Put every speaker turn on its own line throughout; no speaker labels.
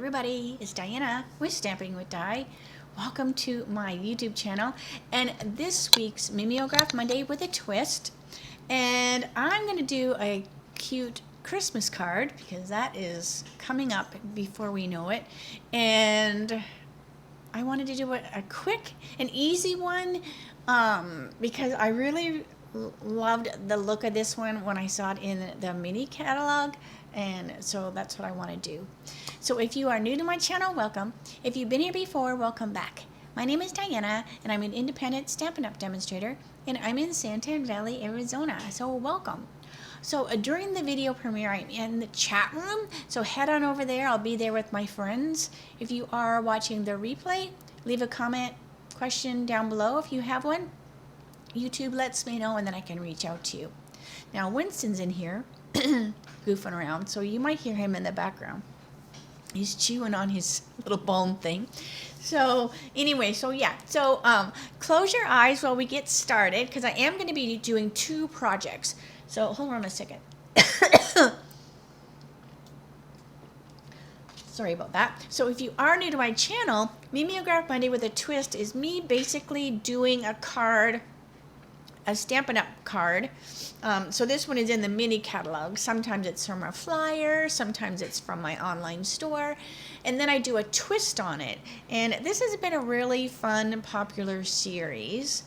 everybody, it's Diana with Stamping with Di. Welcome to my YouTube channel, and this week's Mimeograph Monday with a twist. And I'm going to do a cute Christmas card because that is coming up before we know it. And I wanted to do a quick and easy one because I really loved the look of this one when I saw it in the mini catalog, and so that's what I want to do. So if you are new to my channel, welcome. If you've been here before, welcome back. My name is Diana, and I'm an independent Stampin' Up! Demonstrator, and I'm in Santa Valley, Arizona, so welcome. So during the video premiere, I'm in the chat room, so head on over there. I'll be there with my friends. If you are watching the replay, leave a comment, question down below if you have one. YouTube lets me know, and then I can reach out to you. Now, Winston's in here goofing around, so you might hear him in the background. He's chewing on his little bone thing. So anyway, so yeah, so close your eyes while we get started, because I am going to be doing two projects. So hold on a second. Sorry about that. So if you are new to my channel, Mimeograph Monday with a Twist is me basically doing a card, a Stampin' Up! Card. So this one is in the mini catalog. Sometimes it's from a flyer, sometimes it's from my online store, and then I do a twist on it. And this has been a really fun and popular series.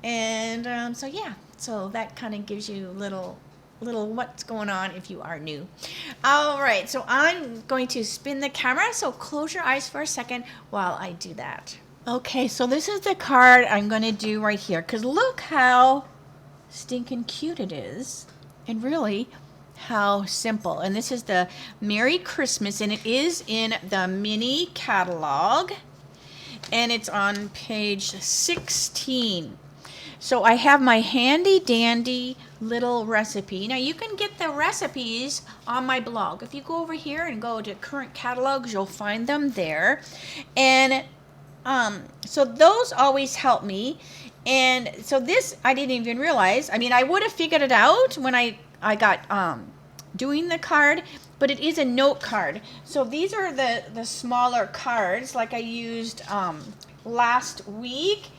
And so yeah, so that kind of gives you a little what's going on if you are new. All right, so I'm going to spin the camera, so close your eyes for a second while I do that. Okay, so this is the card I'm going to do right here, because look how stinking cute it is, and really how simple. And this is the Merry Christmas, and it is in the mini catalog, and it's on page 16. So I have my handy dandy little recipe. Now you can get the recipes on my blog. If you go over here and go to current catalogs, you'll find them there. And so those always help me. And so this I didn't even realize. I mean, I would have figured it out when I got doing the card, but it is a note card. So these are the smaller cards like I used last week.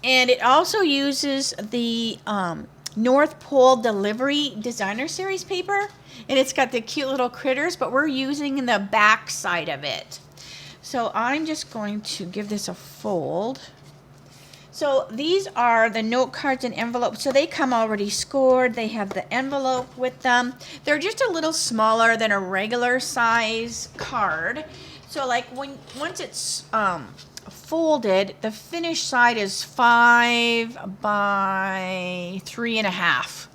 And it also uses the North Pole Delivery Designer Series paper. And it's got the cute little critters, but we're using the back side of it. So I'm just going to give this a fold. So these are the note cards and envelopes. So they come already scored. They have the envelope with them. They're just a little smaller than a regular size card. So like once it's folded, the finished side is 5 by 3.5.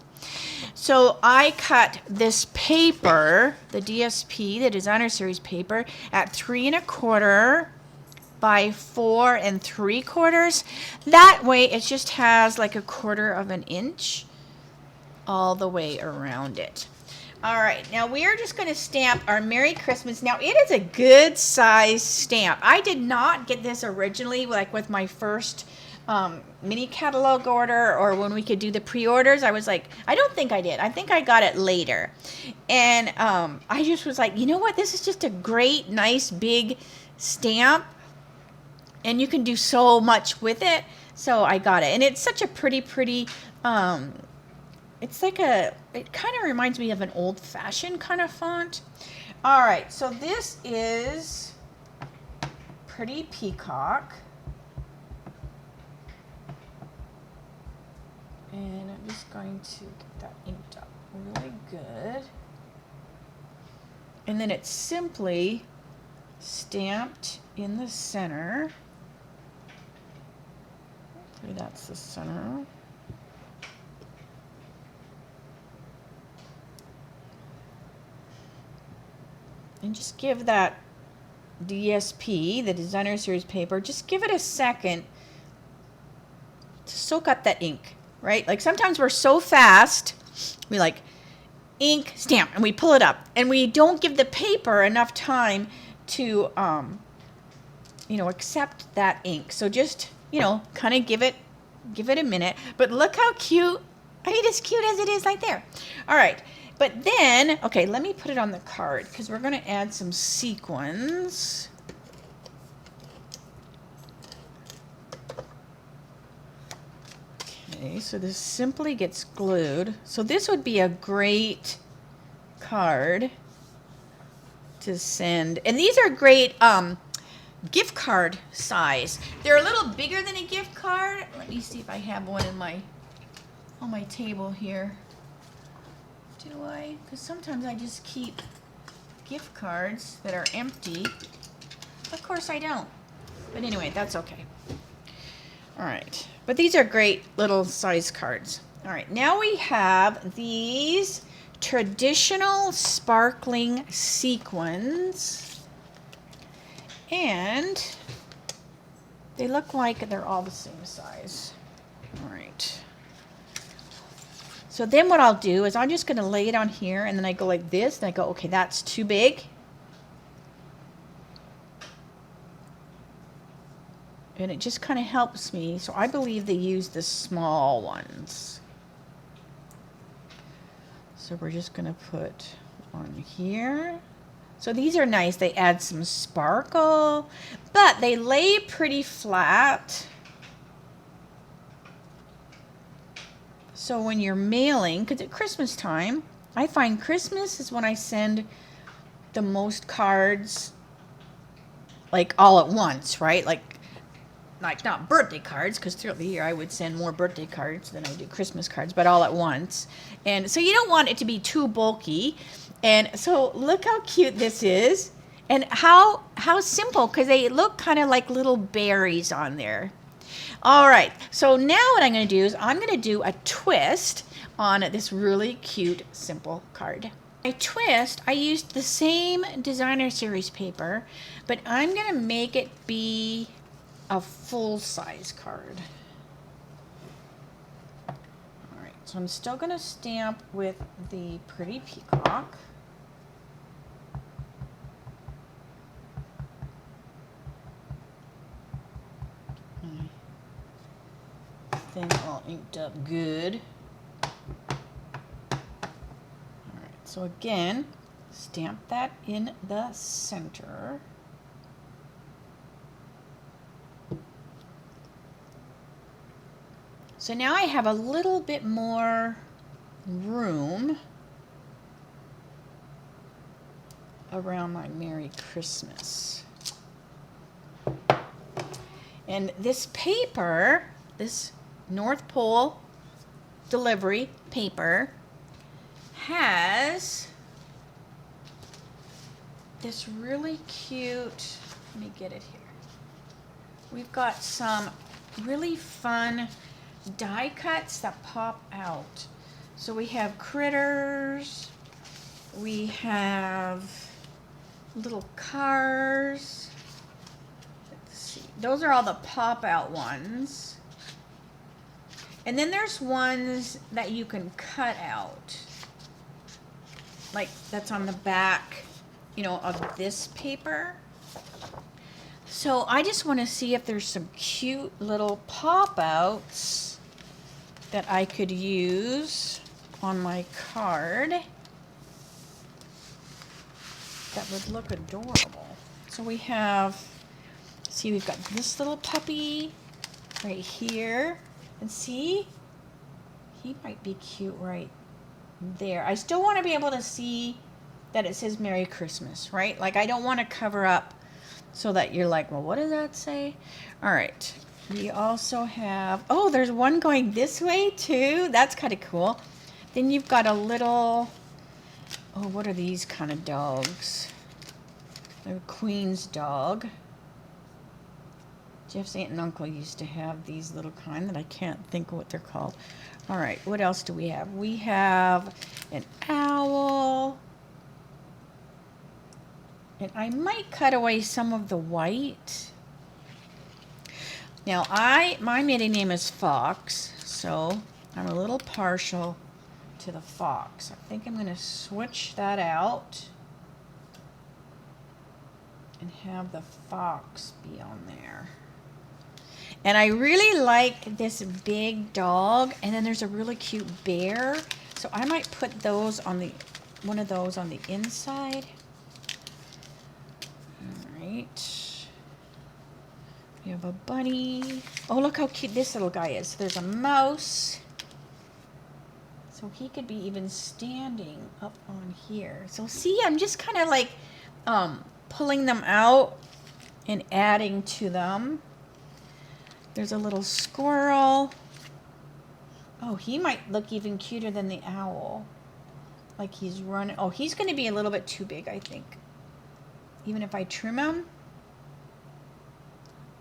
So I cut this paper, the DSP, the Designer Series paper, at 3 1/4 by 4 3/4. That way it just has like 1/4 inch all the way around it. All right, now we are just going to stamp our Merry Christmas. Now it is a good size stamp. I did not get this originally, like with my first mini catalog order, or when we could do the pre-orders. I was like, I don't think I did. I think I got it later. And I just was like, you know what? This is just a great, nice, big stamp. And you can do so much with it. So I got it. And it's such a pretty, it's like it kind of reminds me of an old-fashioned kind of font. All right, so this is Pretty Peacock. And I'm just going to get that inked up really good. And then it's simply stamped in the center. Hopefully that's the center. And just give that DSP, the Designer Series paper, just give it a second to soak up that ink, right? Like sometimes we're so fast, we like ink, stamp, and we pull it up, and we don't give the paper enough time to, accept that ink. So just, kind of give it a minute. But look how cute. I mean, as cute as it is right there. All right. But then, okay, let me put it on the card because we're going to add some sequins. Okay, so this simply gets glued. So this would be a great card to send. And these are great gift card size. They're a little bigger than a gift card. Let me see if I have one on my table here. Do I? Because sometimes I just keep gift cards that are empty. Of course I don't. But anyway, that's okay. All right. But these are great little size cards. All right. Now we have these traditional sparkling sequins. And they look like they're all the same size. All right. So then what I'll do is I'm just going to lay it on here, and then I go like this, and I go, okay, that's too big. And it just kind of helps me. So I believe they use the small ones. So we're just going to put on here. So these are nice. They add some sparkle, but they lay pretty flat. So when you're mailing, because at Christmas time, I find Christmas is when I send the most cards, like all at once, right? Like not birthday cards, because throughout the year I would send more birthday cards than I do Christmas cards, but all at once. And so you don't want it to be too bulky. And so look how cute this is, and how simple, because they look kind of like little berries on there. All right, so now what I'm going to do is I'm going to do a twist on this really cute, simple card. My twist, I used the same designer series paper, but I'm going to make it be a full-size card. All right, so I'm still going to stamp with the pretty peacock. Thing all inked up good. All right, so again, stamp that in the center. So now I have a little bit more room around my Merry Christmas. And this paper, this North Pole delivery paper, has this really cute, let me get it here. We've got some really fun die cuts that pop out. So we have critters, we have little cars. Let's see. Those are all the pop out ones. And then there's ones that you can cut out. Like that's on the back, you know, of this paper. So I just want to see if there's some cute little pop outs that I could use on my card that would look adorable. So we have, see, we've got this little puppy right here. And see, he might be cute right there. I still want to be able to see that it says Merry Christmas, right? Like I don't want to cover up so that you're like, well, what does that say? All right. We also have, oh, there's one going this way too. That's kind of cool. Then you've got a little, oh, what are these kind of dogs? They're Queen's dog. Jeff's aunt and uncle used to have these little kind that I can't think of what they're called. All right, what else do we have? We have an owl. And I might cut away some of the white. Now, my maiden name is Fox, so I'm a little partial to the fox. I think I'm going to switch that out and have the fox be on there. And I really like this big dog, and then there's a really cute bear. So I might put those on the, one of those on the inside. All right. We have a bunny. Oh, look how cute this little guy is. There's a mouse. So he could be even standing up on here. So see, I'm just kind of like pulling them out and adding to them. There's a little squirrel. Oh, he might look even cuter than the owl. Like he's running. Oh, he's going to be a little bit too big, I think. Even if I trim him.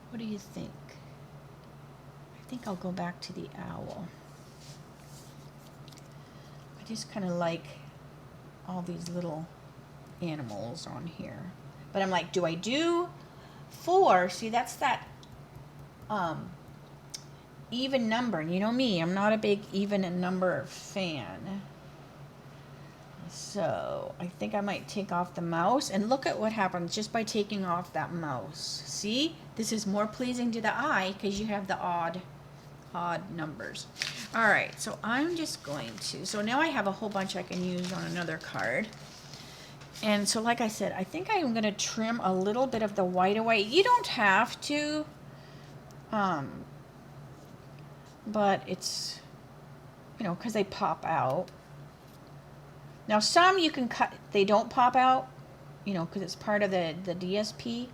What do you think? I think I'll go back to the owl. I just kind of like all these little animals on here. But I'm like, do I do 4? See, that's that even number. You know me, I'm not a big even number fan. So I think I might take off the mouse, and look at what happens just by taking off that mouse. See, this is more pleasing to the eye because you have the odd numbers. All right, so I'm just going to, so now I have a whole bunch I can use on another card. And so like I said, I think I'm going to trim a little bit of the white away. You don't have to, but it's, you know, because they pop out. Now some you can cut, they don't pop out, you know, because it's part of the DSP.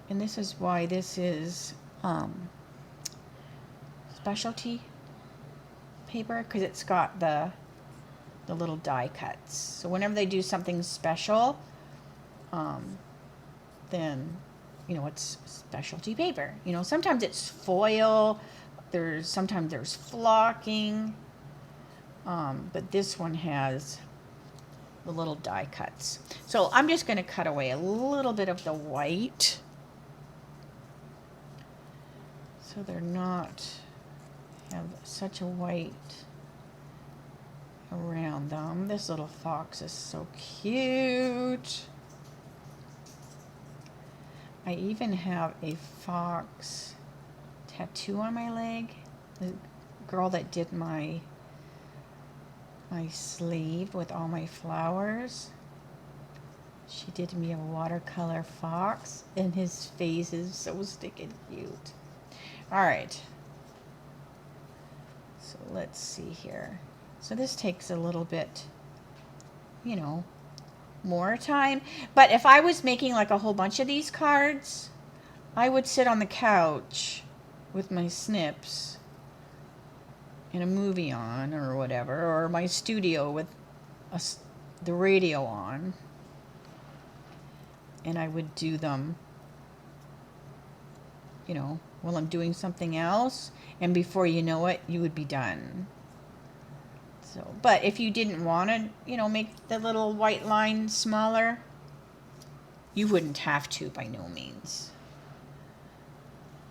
And this is why this is specialty paper, because it's got the little die cuts. So whenever they do something special, then, you know, it's specialty paper. You know, sometimes it's foil, sometimes there's flocking, but this one has the little die cuts. So I'm just going to cut away a little bit of the white, so they're not have such a white around them. This little fox is so cute. I even have a fox tattoo on my leg. The girl that did my sleeve with all my flowers, she did me a watercolor fox, and his face is so stinking cute. All right, so let's see here. So this takes a little bit, you know, more time. But if I was making like a whole bunch of these cards, I would sit on the couch with my snips and a movie on or whatever, or my studio with the radio on, and I would do them, you know, while I'm doing something else, and before you know it, you would be done. So, but if you didn't want to, you know, make the little white line smaller, you wouldn't have to, by no means.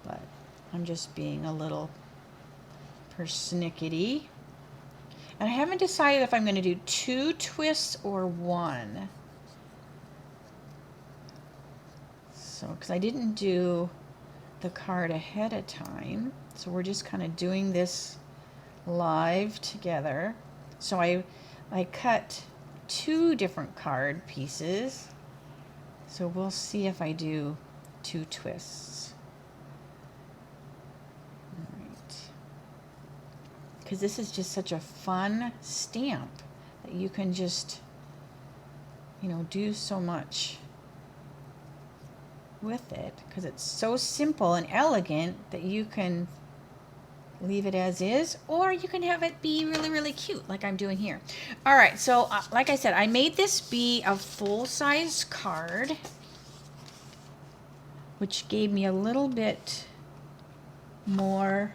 But I'm just being a little persnickety. And I haven't decided if I'm going to do 2 twists or 1. So, because I didn't do the card ahead of time, so we're just kind of doing this live together. So I cut 2 different card pieces, so we'll see if I do 2 twists. All right, because this is just such a fun stamp that you can just, you know, do so much with it, because it's so simple and elegant that you can leave it as is, or you can have it be really, really cute like I'm doing here. All right, so like I said, I made this be a full-size card, which gave me a little bit more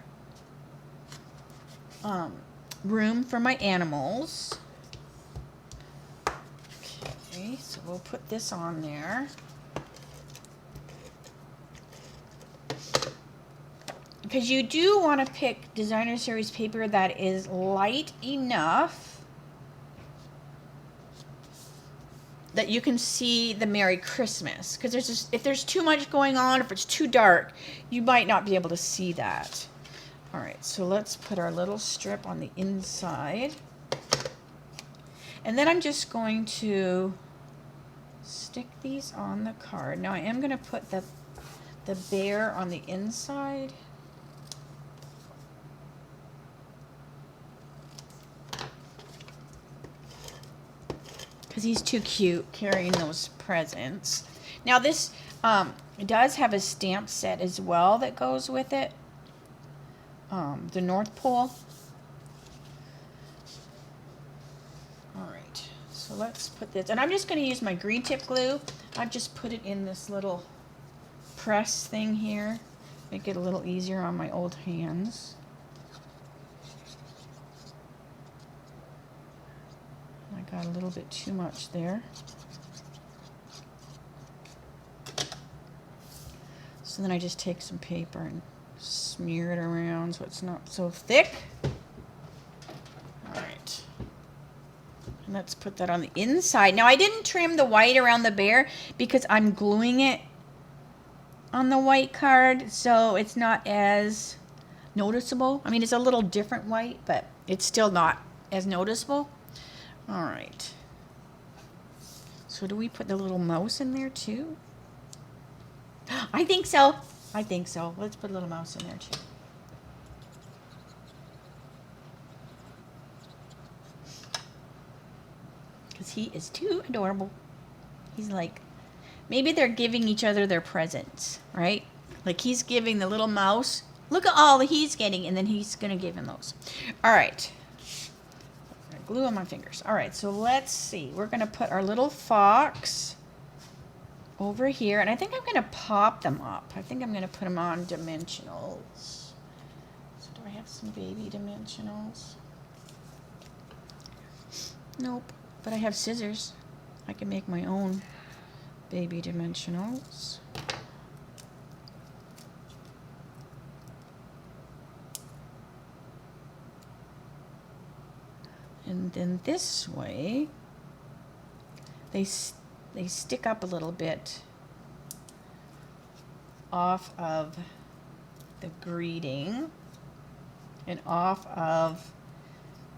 room for my animals. Okay, so we'll put this on there. Because you do want to pick designer series paper that is light enough that you can see the Merry Christmas. Because there's just, if there's too much going on, if it's too dark, you might not be able to see that. All right, so let's put our little strip on the inside. And then I'm just going to stick these on the card. Now I am going to put the bear on the inside. Because he's too cute carrying those presents. Now this does have a stamp set as well that goes with it. The North Pole. Alright, so let's put this, and I'm just going to use my green tip glue. I've just put it in this little press thing here. Make it a little easier on my old hands. I got a little bit too much there. So then I just take some paper and smear it around so it's not so thick. Alright. And let's put that on the inside. Now I didn't trim the white around the bear because I'm gluing it on the white card, so it's not as noticeable. I mean, it's a little different white, but it's still not as noticeable. Alright. So do we put the little mouse in there too? I think so. I think so. Let's put a little mouse in there too. Because he is too adorable. He's like, maybe they're giving each other their presents, right? Like he's giving the little mouse, look at all he's getting, and then he's going to give him those. All right. Glue on my fingers. All right, so let's see. We're going to put our little fox over here, and I think I'm going to pop them up. I think I'm going to put them on dimensionals. So do I have some baby dimensionals? Nope, but I have scissors. I can make my own baby dimensionals. And then this way, they stick up a little bit off of the greeting and off of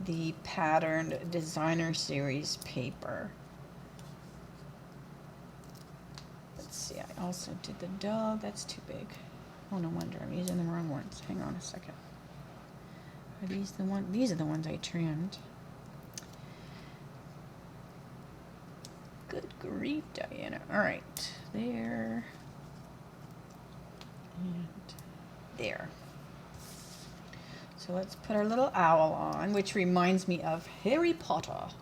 the patterned designer series paper. Let's see, I also did the dog. That's too big. Oh, no wonder I'm using the wrong ones. Hang on a second. Are these the ones? These are the ones I trimmed. Good grief, Diana. All right, there and there. So let's put our little owl on, which reminds me of Harry Potter.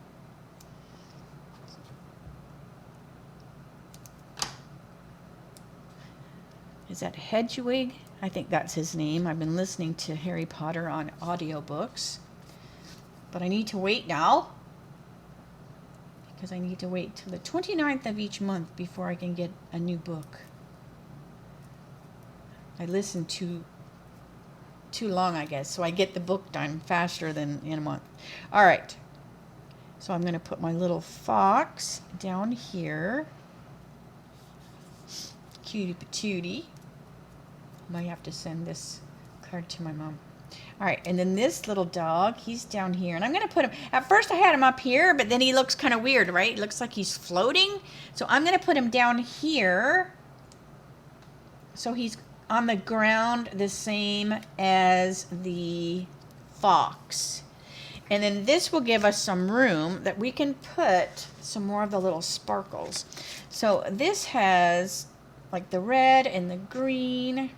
Is that Hedwig? I think that's his name. I've been listening to Harry Potter on audiobooks, but I need to wait now. Because I need to wait till the 29th of each month before I can get a new book. I listen too long, I guess, so I get the book done faster than in a month. All right, so I'm going to put my little fox down here. Cutie patootie. Might have to send this card to my mom. All right, and then this little dog, he's down here, and I'm going to put him, at first I had him up here, but then he looks kind of weird, right? It looks like he's floating, so I'm going to put him down here, so he's on the ground the same as the fox. And then this will give us some room that we can put some more of the little sparkles. So this has like the red and the green.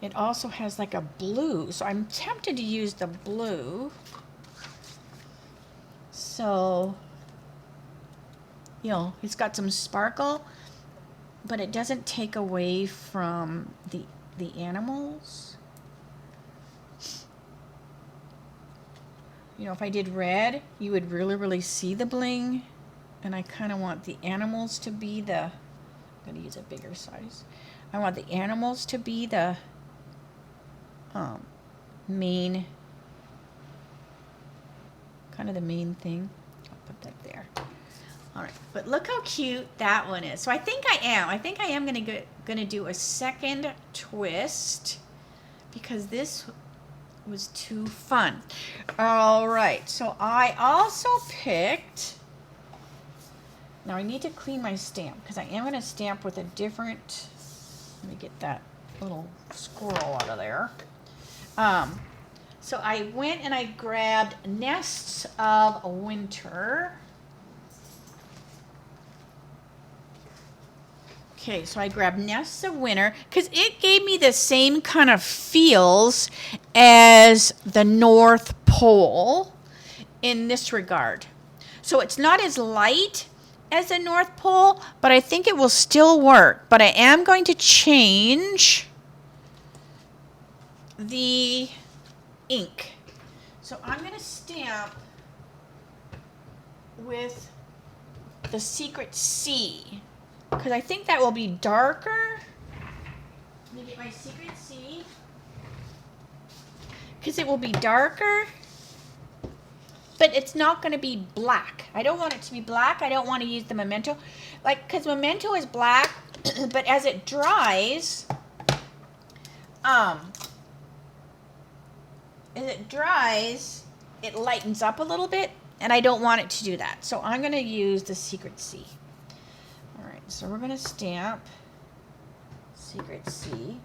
It also has like a blue, so I'm tempted to use the blue. So, you know, it's got some sparkle, but it doesn't take away from the animals. You know, if I did red, you would really, really see the bling. And I kind of want the animals to be the, I'm going to use a bigger size. I want the animals to be the main, kind of the main thing. I'll put that there. All right, but look how cute that one is. So I think I am going to do a second twist because this was too fun. All right, so I also picked, now I need to clean my stamp because I am going to stamp with a different, let me get that little squirrel out of there. So I went and I grabbed Nests of Winter. Okay, so I grabbed Nests of Winter because it gave me the same kind of feels as the North Pole in this regard. So it's not as light as the North Pole, but I think it will still work. But I am going to change the ink. So I'm going to stamp with the Secret C because I think that will be darker. Let me get my Secret C because it will be darker, but it's not going to be black. I don't want it to be black. I don't want to use the Memento, like, because Memento is black, but as it dries, it lightens up a little bit, and I don't want it to do that. So I'm going to use the Secret C. All right, so we're going to stamp Secret C.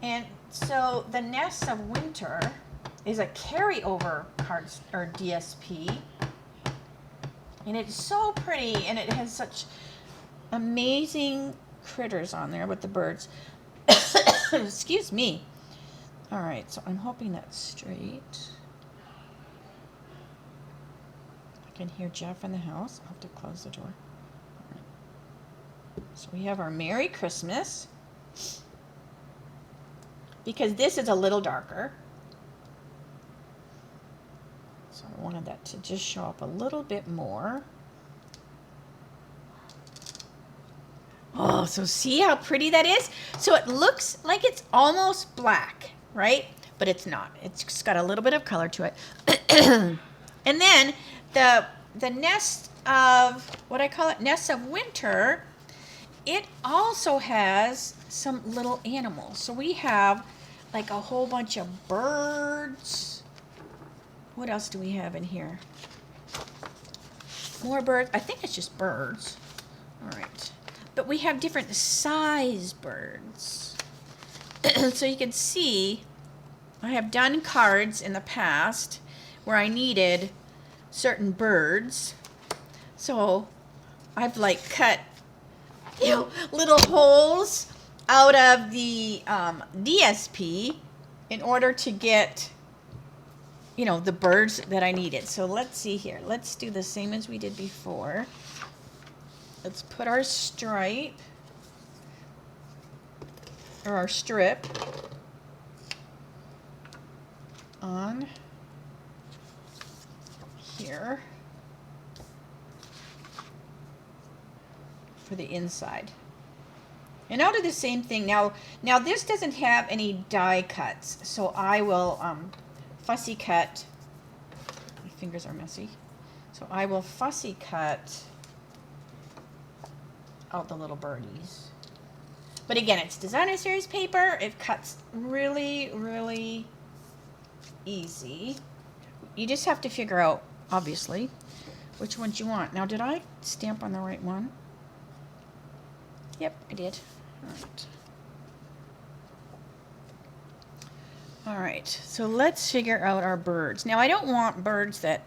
And so the Nests of Winter is a carryover card or DSP. And it's so pretty, and it has such amazing critters on there with the birds. Excuse me. All right, so I'm hoping that's straight. I can hear Jeff in the house. I'll have to close the door. All right. So we have our Merry Christmas. Because this is a little darker. So I wanted that to just show up a little bit more. Oh, so see how pretty that is? So it looks like it's almost black, right? But it's not. It's just got a little bit of color to it. And then the Nest of, what I call it, Nests of Winter, it also has some little animals. So we have like a whole bunch of birds. What else do we have in here? More birds. I think it's just birds. All right. But we have different size birds. So you can see I have done cards in the past where I needed certain birds. So I've like cut, you know, little holes out of the DSP in order to get, you know, the birds that I needed. So let's see here. Let's do the same as we did before. Let's put our stripe or our strip on here for the inside. And I'll do the same thing. Now this doesn't have any die cuts, so I will fussy cut. My fingers are messy. So I will fussy cut out the little birdies. But again, it's designer series paper. It cuts really, really easy. You just have to figure out, obviously, which ones you want. Now, did I stamp on the right one? Yep, I did. All right. All right, so let's figure out our birds. Now, I don't want birds that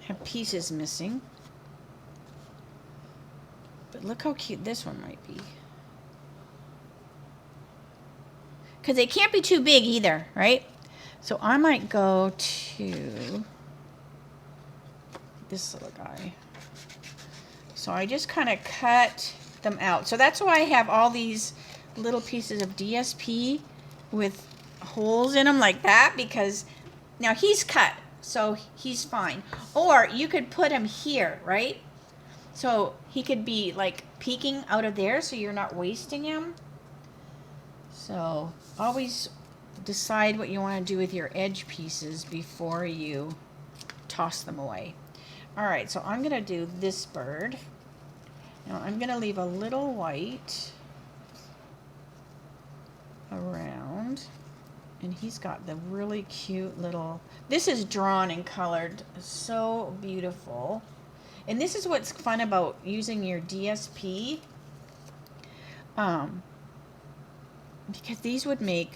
have pieces missing. But look how cute this one might be. Because they can't be too big either, right? So I might go to this little guy. So I just kind of cut them out. So that's why I have all these little pieces of DSP with holes in them like that, because now he's cut, so he's fine. Or you could put him here, right? So he could be like peeking out of there, so you're not wasting him. So always decide what you want to do with your edge pieces before you toss them away. All right, so I'm going to do this bird. Now I'm going to leave a little white around. And he's got the really cute little, this is drawn and colored, so beautiful. And this is what's fun about using your DSP, because these would make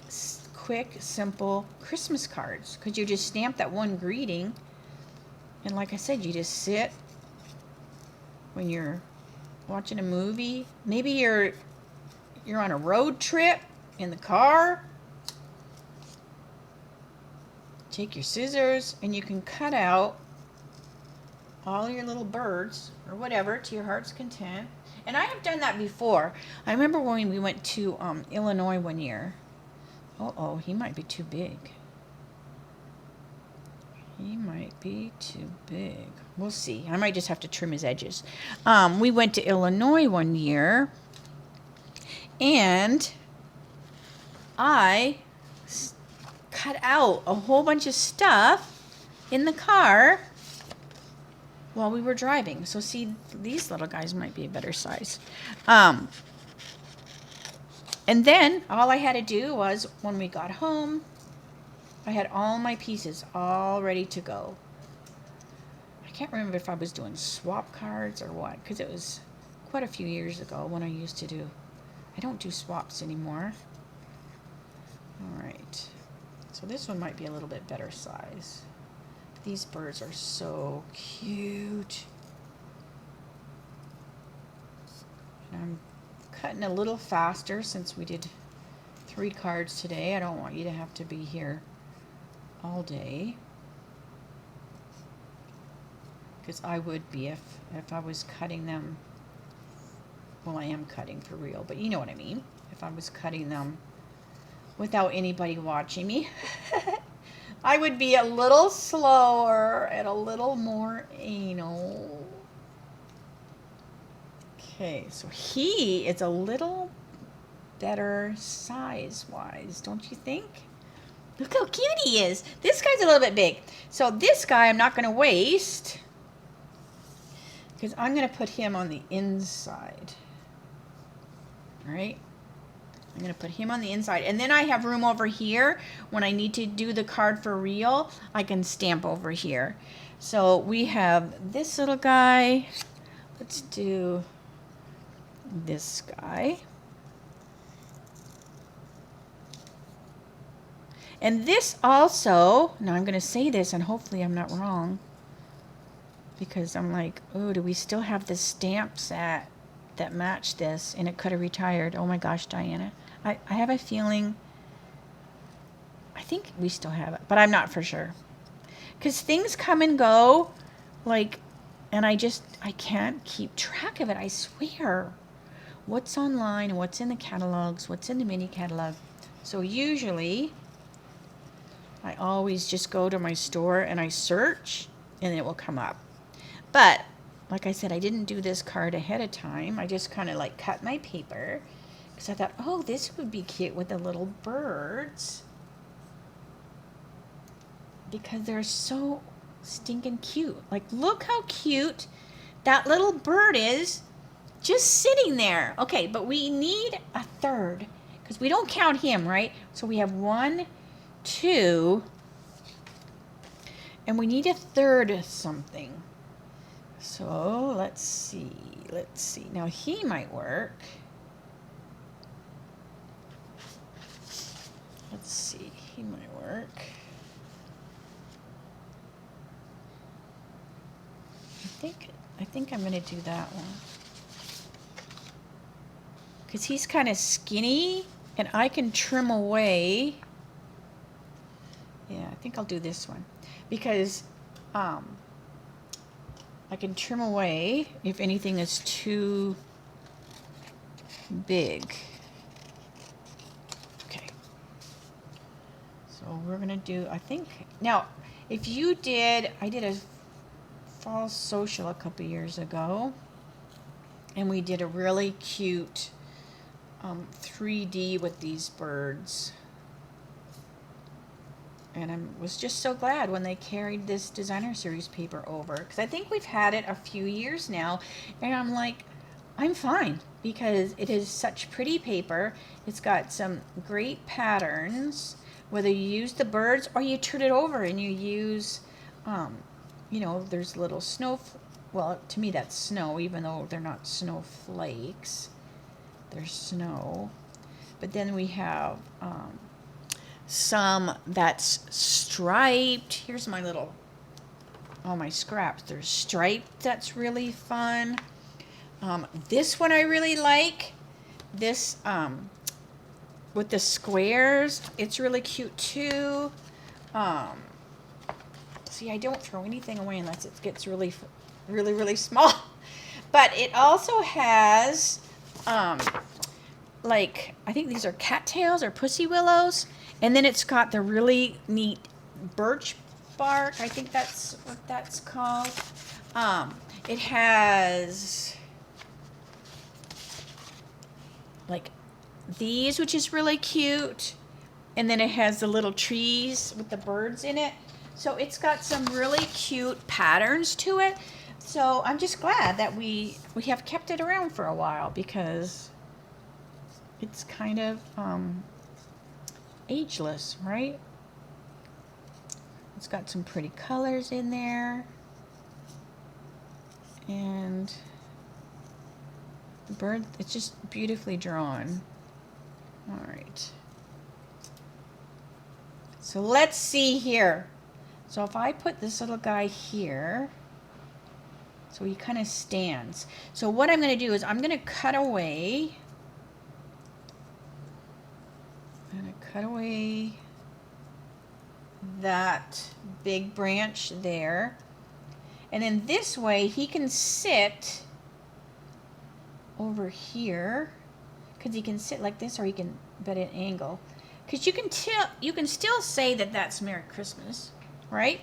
quick, simple Christmas cards, because you just stamp that one greeting, and like I said, you just sit when you're watching a movie. Maybe you're on a road trip in the car. Take your scissors and you can cut out all your little birds or whatever to your heart's content. And I have done that before. I remember when we went to Illinois one year. Uh-oh, he might be too big. He might be too big. We'll see. I might just have to trim his edges. We went to Illinois one year, and I cut out a whole bunch of stuff in the car while we were driving. So see, these little guys might be a better size. And then all I had to do was, when we got home, I had all my pieces all ready to go. I can't remember if I was doing swap cards or what, because it was quite a few years ago when I used to do. I don't do swaps anymore. All right. So this one might be a little bit better size. These birds are so cute. And I'm cutting a little faster since we did 3 cards today. I don't want you to have to be here all day, because I would be if I was cutting them. Well, I am cutting for real, but you know what I mean. If I was cutting them without anybody watching me, I would be a little slower and a little more anal. Okay, so he is a little better size-wise, don't you think? Look how cute he is. This guy's a little bit big. So this guy I'm not going to waste, because I'm going to put him on the inside. All right? I'm going to put him on the inside. And then I have room over here. When I need to do the card for real, I can stamp over here. So we have this little guy. Let's do this guy. And this also, now I'm going to say this and hopefully I'm not wrong, because I'm like, oh, do we still have the stamp set that match this? And it could have retired. Oh my gosh, Diana. I have a feeling, I think we still have it, but I'm not for sure. Because things come and go, like, and I can't keep track of it, I swear. What's online, what's in the catalogs, what's in the mini catalog. So usually, I always just go to my store and I search and it will come up. But like I said, I didn't do this card ahead of time. I just kind of like cut my paper because I thought, oh, this would be cute with the little birds, because they're so stinking cute. Like, look how cute that little bird is just sitting there. Okay, but we need a third because we don't count him, right? So we have 1, 2, and we need a third something. So let's see. Now he might work. Let's see, he might work. I think I'm going to do that one, because he's kind of skinny and I can trim away. Yeah, I think I'll do this one, because I can trim away if anything is too big. Okay. So we're going to do, I think, now, if you did, I did a fall social a couple years ago, and we did a really cute 3D with these birds. And I was just so glad when they carried this designer series paper over, because I think we've had it a few years now, and I'm like, I'm fine because it is such pretty paper. It's got some great patterns, whether you use the birds or you turn it over and you use, you know, there's little snow, well, to me that's snow, even though they're not snowflakes. They're snow. But then we have some that's striped. Here's my little, all my scraps. There's striped, that's really fun. This one I really like. This with the squares, it's really cute too. See, I don't throw anything away unless it gets really, really small. But it also has, like, I think these are cattails or pussy willows. And then it's got the really neat birch bark. I think that's what that's called. It has like these, which is really cute. And then it has the little trees with the birds in it. So it's got some really cute patterns to it. So I'm just glad that we have kept it around for a while because it's kind of ageless, right? It's got some pretty colors in there. And the bird, it's just beautifully drawn. All right. So let's see here. So if I put this little guy here, so he kind of stands. So what I'm going to do is I'm going to cut away. I'm going to cut away that big branch there. And then this way he can sit over here, because he can sit like this or he can bet an angle. Because you can still say that that's Merry Christmas, right?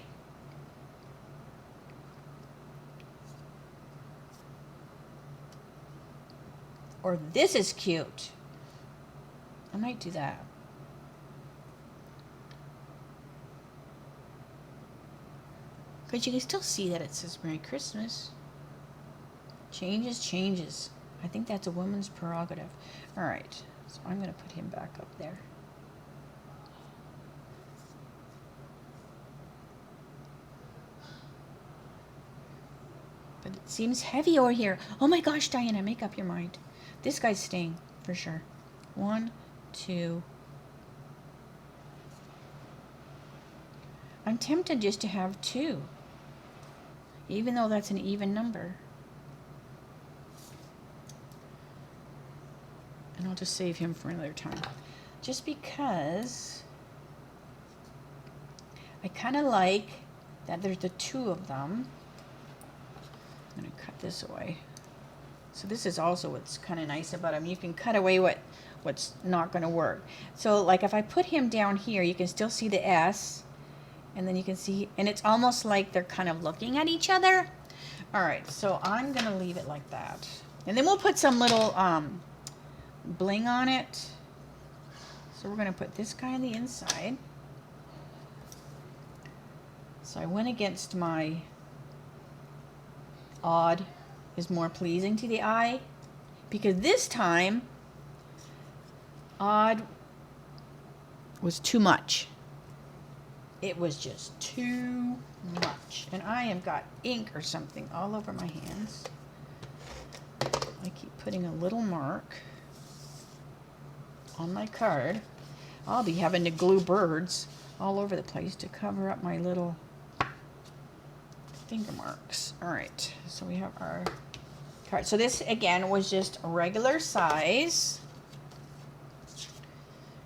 Or this is cute. I might do that. Because you can still see that it says Merry Christmas. Changes. I think that's a woman's prerogative. All right, so I'm going to put him back up there. But it seems heavy over here. Oh my gosh, Diana, make up your mind. This guy's staying for sure. 1, 2. I'm tempted just to have 2, even though that's an even number. And I'll just save him for another time. Just because I kind of like that there's the 2 of them. I'm going to cut this away. So this is also what's kind of nice about them. You can cut away what's not going to work. So like if I put him down here, you can still see the S. And then you can see, and it's almost like they're kind of looking at each other. All right, so I'm going to leave it like that. And then we'll put some little bling on it. So we're going to put this guy on the inside. So I went against my odd is more pleasing to the eye, because this time odd was too much. It was just too much. And I have got ink or something all over my hands. I keep putting a little mark on my card. I'll be having to glue birds all over the place to cover up my little finger marks. All right, so we have our card. So this again was just a regular size.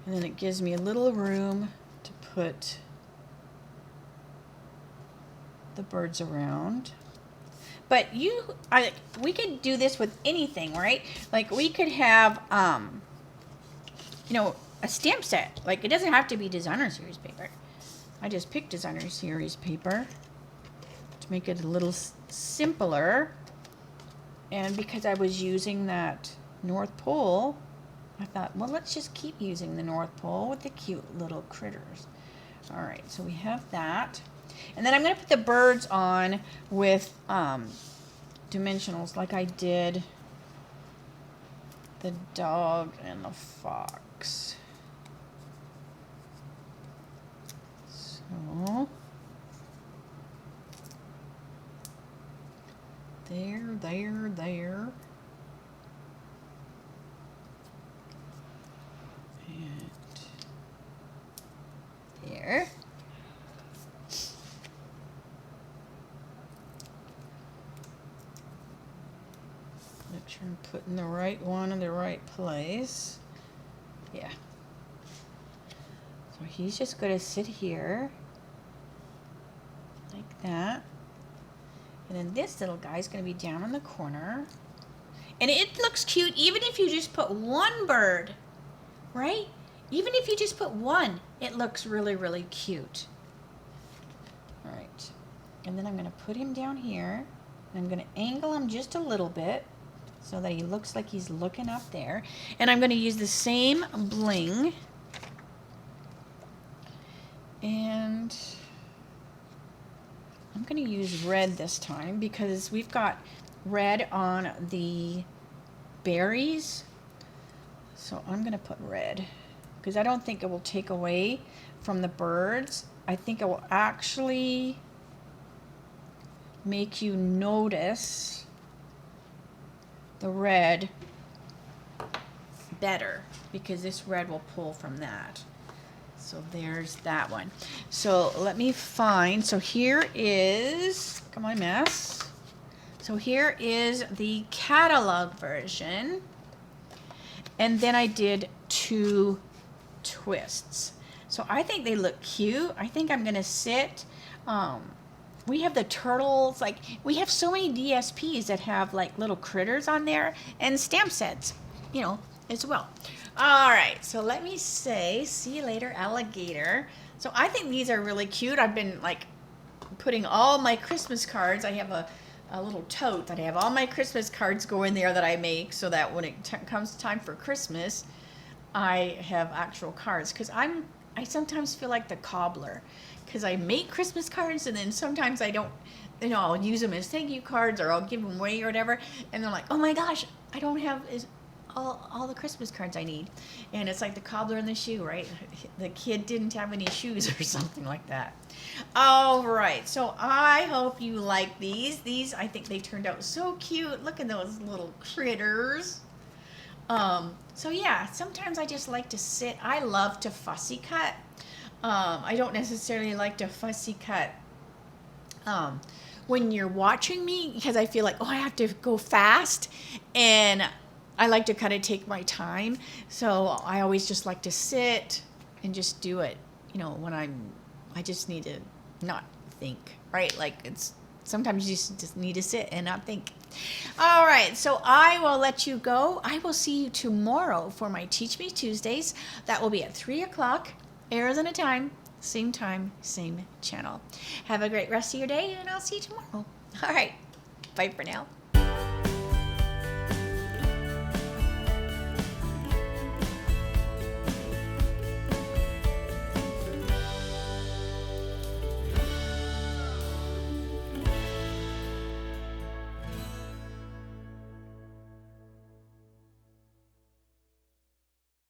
And then it gives me a little room to put the birds around. But we could do this with anything, right? Like we could have, you know, a stamp set. Like it doesn't have to be designer series paper. I just picked designer series paper to make it a little simpler. And because I was using that North Pole, I thought, well, let's just keep using the North Pole with the cute little critters. All right, so we have that. And then I'm going to put the birds on with dimensionals like I did the dog and the fox. So there. And there. Make sure I'm putting the right one in the right place. Yeah. So he's just going to sit here like that. And then this little guy's going to be down in the corner. And it looks cute even if you just put one bird, right? Even if you just put one, it looks really, really cute. All right. And then I'm going to put him down here. And I'm going to angle him just a little bit so that he looks like he's looking up there. And I'm going to use the same bling. And I'm going to use red this time because we've got red on the berries. So I'm going to put red because I don't think it will take away from the birds. I think it will actually make you notice the red better because this red will pull from that. So there's that one. So let me find, so here is, come on mess. So here is the catalog version. And then I did 2 twists. So I think they look cute. I think I'm gonna sit, we have the turtles, like we have so many DSPs that have like little critters on there and stamp sets, you know, as well. All right, so let me say, see you later, alligator. So I think these are really cute. I've been like putting all my Christmas cards. I have a little tote that I have all my Christmas cards go in there that I make so that when it comes time for Christmas, I have actual cards. Because I sometimes feel like the cobbler. Because I make Christmas cards and then sometimes I don't, you know, I'll use them as thank you cards or I'll give them away or whatever. And they're like, oh my gosh, I don't have all the Christmas cards I need. And it's like the cobbler in the shoe, right? The kid didn't have any shoes or something like that. All right, so I hope you like these. These, I think they turned out so cute. Look at those little critters. So yeah, sometimes I just like to sit. I love to fussy cut. I don't necessarily like to fussy cut when you're watching me because I feel like, oh, I have to go fast, and I like to kind of take my time. So I always just like to sit and just do it, you know, when I just need to not think, right? Like it's sometimes you just need to sit and not think. All right, so I will let you go. I will see you tomorrow for my Teach Me Tuesdays. That will be at 3 o'clock Arizona time, same channel. Have a great rest of your day, and I'll see you tomorrow. All right, bye for now.